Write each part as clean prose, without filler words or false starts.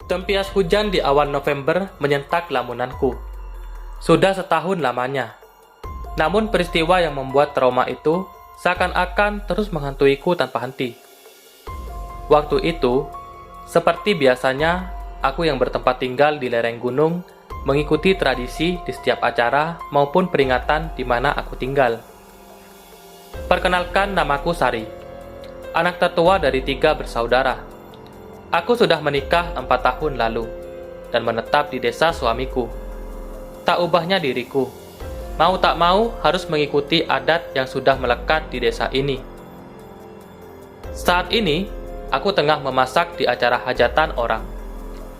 Tempias hujan di awal November menyentak lamunanku. Sudah setahun lamanya. Namun peristiwa yang membuat trauma itu seakan-akan terus menghantuiku tanpa henti. Waktu itu, seperti biasanya, aku yang bertempat tinggal di lereng gunung mengikuti tradisi di setiap acara maupun peringatan di mana aku tinggal. Perkenalkan, namaku Sari, anak tertua dari 3 bersaudara. Aku sudah menikah 4 tahun lalu dan menetap di desa suamiku. Tak ubahnya diriku, mau tak mau harus mengikuti adat yang sudah melekat di desa ini. Saat ini, aku tengah memasak di acara hajatan orang,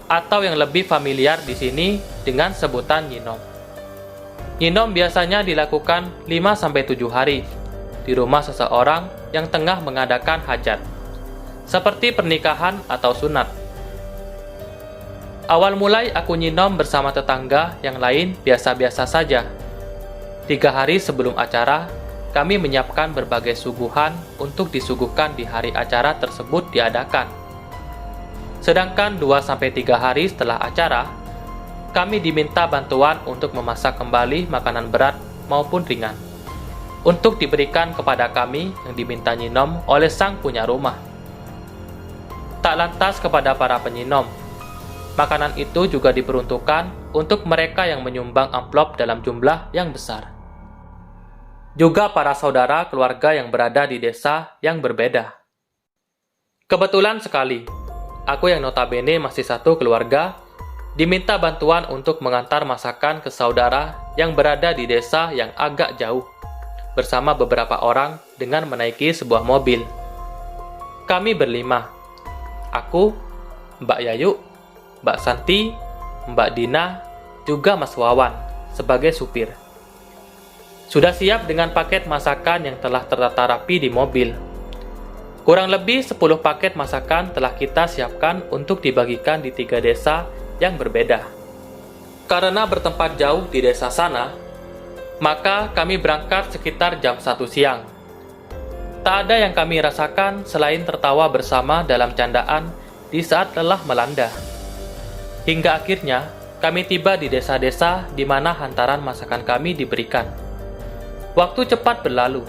atau yang lebih familiar di sini dengan sebutan nyinom. Nyinom biasanya dilakukan 5-7 hari di rumah seseorang yang tengah mengadakan hajat, seperti pernikahan atau sunat. Awal mulai aku nyinom bersama tetangga yang lain biasa-biasa saja. 3 hari sebelum acara, kami menyiapkan berbagai suguhan untuk disuguhkan di hari acara tersebut diadakan. Sedangkan 2-3 hari setelah acara, kami diminta bantuan untuk memasak kembali makanan berat maupun ringan, untuk diberikan kepada kami yang diminta nyinom oleh sang punya rumah. Tak lantas kepada para penyinom, makanan itu juga diperuntukkan untuk mereka yang menyumbang amplop dalam jumlah yang besar. Juga para saudara keluarga yang berada di desa yang berbeda. Kebetulan sekali, aku yang notabene masih satu keluarga, diminta bantuan untuk mengantar masakan ke saudara yang berada di desa yang agak jauh, bersama beberapa orang dengan menaiki sebuah mobil. Kami berlima. Aku, Mbak Yayu, Mbak Santi, Mbak Dina, juga Mas Wawan sebagai supir. Sudah siap dengan paket masakan yang telah tertata rapi di mobil. Kurang lebih 10 paket masakan telah kita siapkan untuk dibagikan di 3 desa yang berbeda. Karena bertempat jauh di desa sana, maka kami berangkat sekitar jam 1 siang. Tak ada yang kami rasakan selain tertawa bersama dalam candaan di saat lelah melanda. Hingga akhirnya, kami tiba di desa-desa di mana hantaran masakan kami diberikan. Waktu cepat berlalu,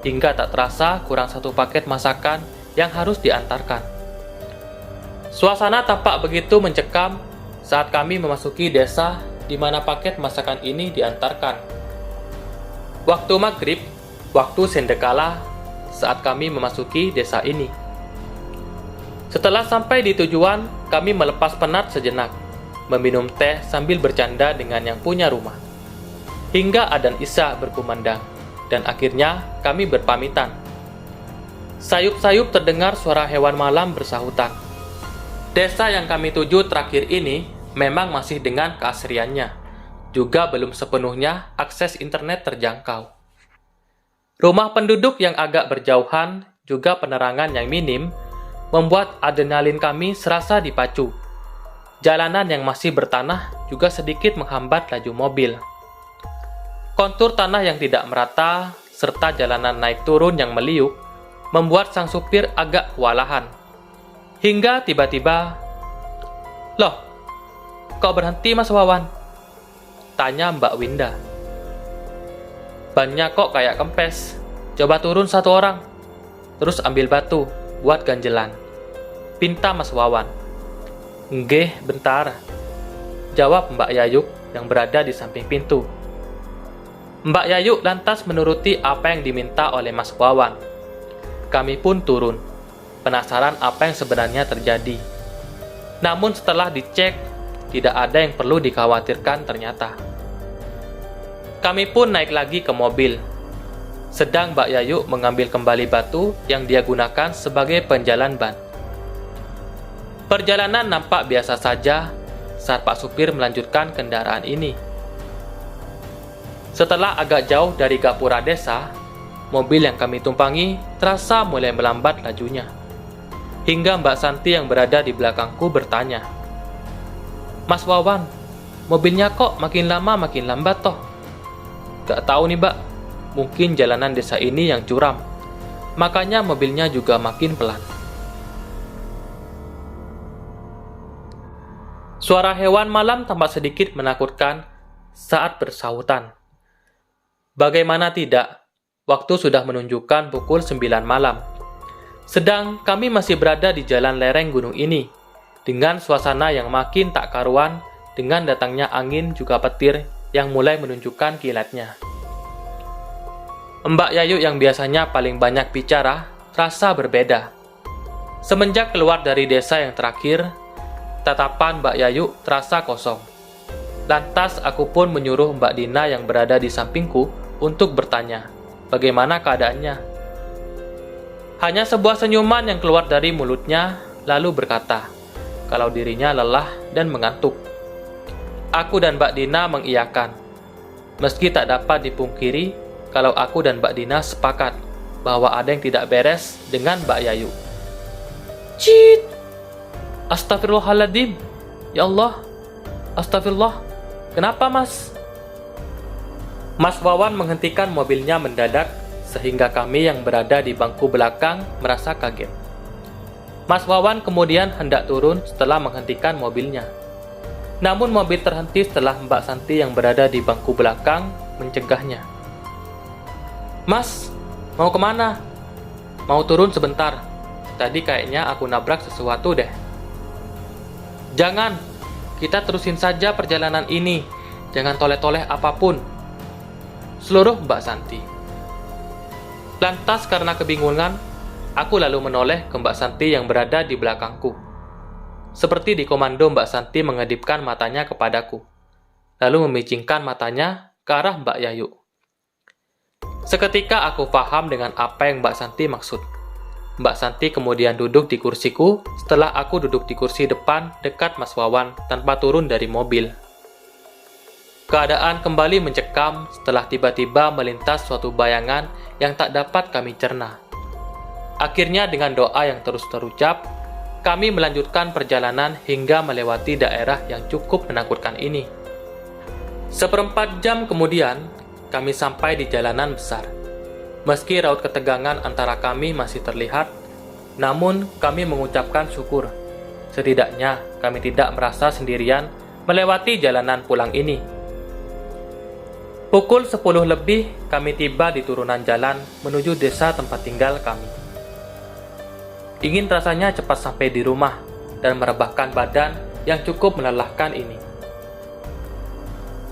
hingga tak terasa kurang 1 paket masakan yang harus diantarkan. Suasana tampak begitu mencekam saat kami memasuki desa di mana paket masakan ini diantarkan. Waktu maghrib, waktu sendekala, saat kami memasuki desa ini. Setelah sampai di tujuan, kami melepas penat sejenak, meminum teh sambil bercanda dengan yang punya rumah. Hingga adzan Isya berkumandang, dan akhirnya kami berpamitan. Sayup-sayup terdengar suara hewan malam bersahutan. Desa yang kami tuju terakhir ini memang masih dengan keasriannya, juga belum sepenuhnya akses internet terjangkau. Rumah penduduk yang agak berjauhan, juga penerangan yang minim, membuat adrenalin kami serasa dipacu. Jalanan yang masih bertanah juga sedikit menghambat laju mobil. Kontur tanah yang tidak merata, serta jalanan naik turun yang meliuk, membuat sang supir agak kewalahan. Hingga tiba-tiba, "Loh, kok berhenti Mas Wawan?" tanya Mbak Winda. "Bannya kok kayak kempes. Coba turun 1 orang, terus ambil batu buat ganjelan," pinta Mas Wawan. "Nggih, bentar," jawab Mbak Yayu yang berada di samping pintu. Mbak Yayu lantas menuruti apa yang diminta oleh Mas Wawan. Kami pun turun, penasaran apa yang sebenarnya terjadi. Namun setelah dicek, tidak ada yang perlu dikhawatirkan ternyata. Kami pun naik lagi ke mobil. Sedang Mbak Yayu mengambil kembali batu yang dia gunakan sebagai penjalan ban. Perjalanan nampak biasa saja saat Pak Supir melanjutkan kendaraan ini. Setelah agak jauh dari gapura desa, mobil yang kami tumpangi terasa mulai melambat lajunya. Hingga Mbak Santi yang berada di belakangku bertanya, "Mas Wawan, mobilnya kok makin lama makin lambat toh?" "Gak tahu nih Mbak, mungkin jalanan desa ini yang curam, makanya mobilnya juga makin pelan." Suara hewan malam tampak sedikit menakutkan saat bersahutan. Bagaimana tidak, waktu sudah menunjukkan pukul 9 malam. Sedang kami masih berada di jalan lereng gunung ini, dengan suasana yang makin tak karuan, dengan datangnya angin juga petir yang mulai menunjukkan kilatnya. Mbak Yayu yang biasanya paling banyak bicara, rasa berbeda. Semenjak keluar dari desa yang terakhir, tatapan Mbak Yayu terasa kosong. Lantas aku pun menyuruh Mbak Dina yang berada di sampingku untuk bertanya, bagaimana keadaannya. Hanya sebuah senyuman yang keluar dari mulutnya, lalu berkata, kalau dirinya lelah dan mengantuk. Aku dan Mbak Dina mengiyakan. Meski tak dapat dipungkiri, kalau aku dan Mbak Dina sepakat bahwa ada yang tidak beres dengan Mbak Yayu. Cit! Astagfirullahaladzim! Ya Allah! Astagfirullah! Kenapa, Mas? Mas Wawan menghentikan mobilnya mendadak, sehingga kami yang berada di bangku belakang merasa kaget. Mas Wawan kemudian hendak turun setelah menghentikan mobilnya. Namun mobil terhenti setelah Mbak Santi yang berada di bangku belakang mencegahnya. Mas, mau kemana? Mau turun sebentar. Tadi kayaknya aku nabrak sesuatu deh. Jangan, kita terusin saja perjalanan ini. Jangan toleh-toleh apapun. Seluruh Mbak Santi. Lantas karena kebingungan, aku lalu menoleh ke Mbak Santi yang berada di belakangku. Seperti dikomando, Mbak Santi mengedipkan matanya kepadaku, lalu memicingkan matanya ke arah Mbak Yayu. Seketika aku paham dengan apa yang Mbak Santi maksud. Mbak Santi kemudian duduk di kursiku setelah aku duduk di kursi depan dekat Mas Wawan tanpa turun dari mobil. Keadaan kembali mencekam setelah tiba-tiba melintas suatu bayangan yang tak dapat kami cerna. Akhirnya dengan doa yang terus terucap, kami melanjutkan perjalanan hingga melewati daerah yang cukup menakutkan ini. 1/4 jam kemudian, kami sampai di jalanan besar. Meski raut ketegangan antara kami masih terlihat, namun kami mengucapkan syukur. Setidaknya kami tidak merasa sendirian melewati jalanan pulang ini. Pukul 10 lebih, kami tiba di turunan jalan menuju desa tempat tinggal kami. Ingin rasanya cepat sampai di rumah dan merebahkan badan yang cukup melelahkan ini.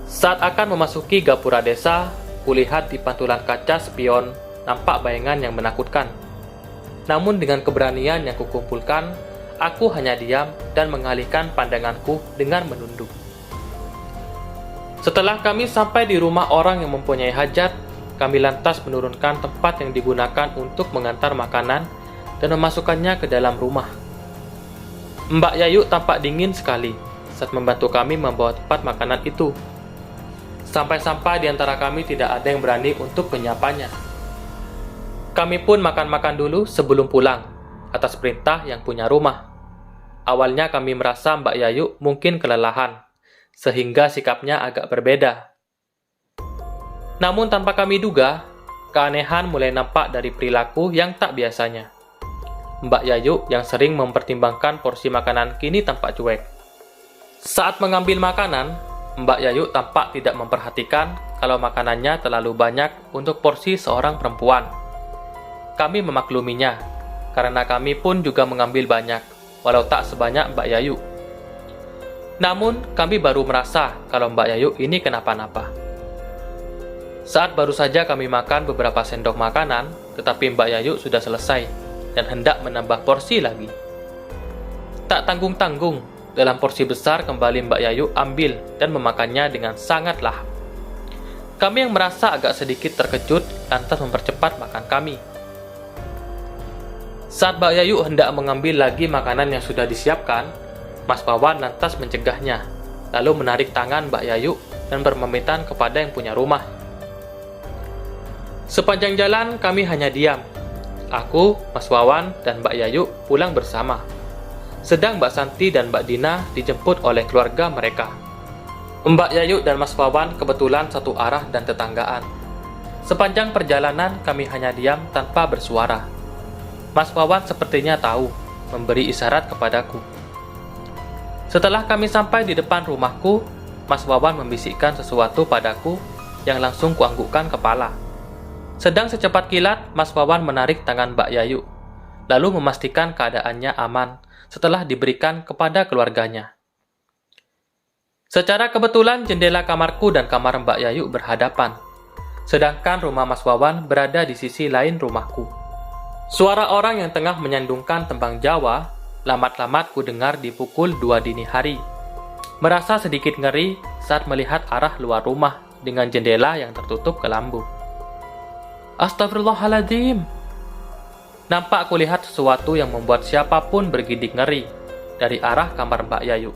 Saat akan memasuki gapura desa, kulihat di pantulan kaca spion nampak bayangan yang menakutkan. Namun dengan keberanian yang kukumpulkan, aku hanya diam dan mengalihkan pandanganku dengan menunduk. Setelah kami sampai di rumah orang yang mempunyai hajat, kami lantas menurunkan tempat yang digunakan untuk mengantar makanan dan memasukkannya ke dalam rumah. Mbak Yayu tampak dingin sekali saat membantu kami membawa tempat makanan itu. Sampai-sampai di antara kami tidak ada yang berani untuk menyapanya. Kami pun makan-makan dulu sebelum pulang, atas perintah yang punya rumah. Awalnya kami merasa Mbak Yayu mungkin kelelahan, sehingga sikapnya agak berbeda. Namun tanpa kami duga, keanehan mulai nampak dari perilaku yang tak biasanya. Mbak Yayu yang sering mempertimbangkan porsi makanan kini tampak cuek. Saat mengambil makanan, Mbak Yayu tampak tidak memperhatikan kalau makanannya terlalu banyak untuk porsi seorang perempuan. Kami memakluminya, karena kami pun juga mengambil banyak, walau tak sebanyak Mbak Yayu. Namun, kami baru merasa kalau Mbak Yayu ini kenapa-napa. Saat baru saja kami makan beberapa sendok makanan, tetapi Mbak Yayu sudah selesai dan hendak menambah porsi lagi. Tak tanggung-tanggung, dalam porsi besar kembali Mbak Yayu ambil dan memakannya dengan sangat lahap. Kami yang merasa agak sedikit terkejut lantas mempercepat makan kami. Saat Mbak Yayu hendak mengambil lagi makanan yang sudah disiapkan, Mas Wawan lantas mencegahnya, lalu menarik tangan Mbak Yayu dan berpamitan kepada yang punya rumah. Sepanjang jalan kami hanya diam. Aku, Mas Wawan, dan Mbak Yayu pulang bersama. Sedang Mbak Santi dan Mbak Dina dijemput oleh keluarga mereka. Mbak Yayu dan Mas Wawan kebetulan satu arah dan tetanggaan. Sepanjang perjalanan kami hanya diam tanpa bersuara. Mas Wawan sepertinya tahu, memberi isyarat kepadaku. Setelah kami sampai di depan rumahku, Mas Wawan membisikkan sesuatu padaku yang langsung kuanggukkan kepala. Sedang secepat kilat, Mas Wawan menarik tangan Mbak Yayu, lalu memastikan keadaannya aman setelah diberikan kepada keluarganya. Secara kebetulan jendela kamarku dan kamar Mbak Yayu berhadapan, sedangkan rumah Mas Wawan berada di sisi lain rumahku. Suara orang yang tengah menyandungkan tembang Jawa lamat-lamat ku dengar di pukul 2 dini hari. Merasa sedikit ngeri saat melihat arah luar rumah dengan jendela yang tertutup kelambu. Astagfirullahaladzim. Nampak kulihat sesuatu yang membuat siapapun bergidik ngeri dari arah kamar Mbak Yayu.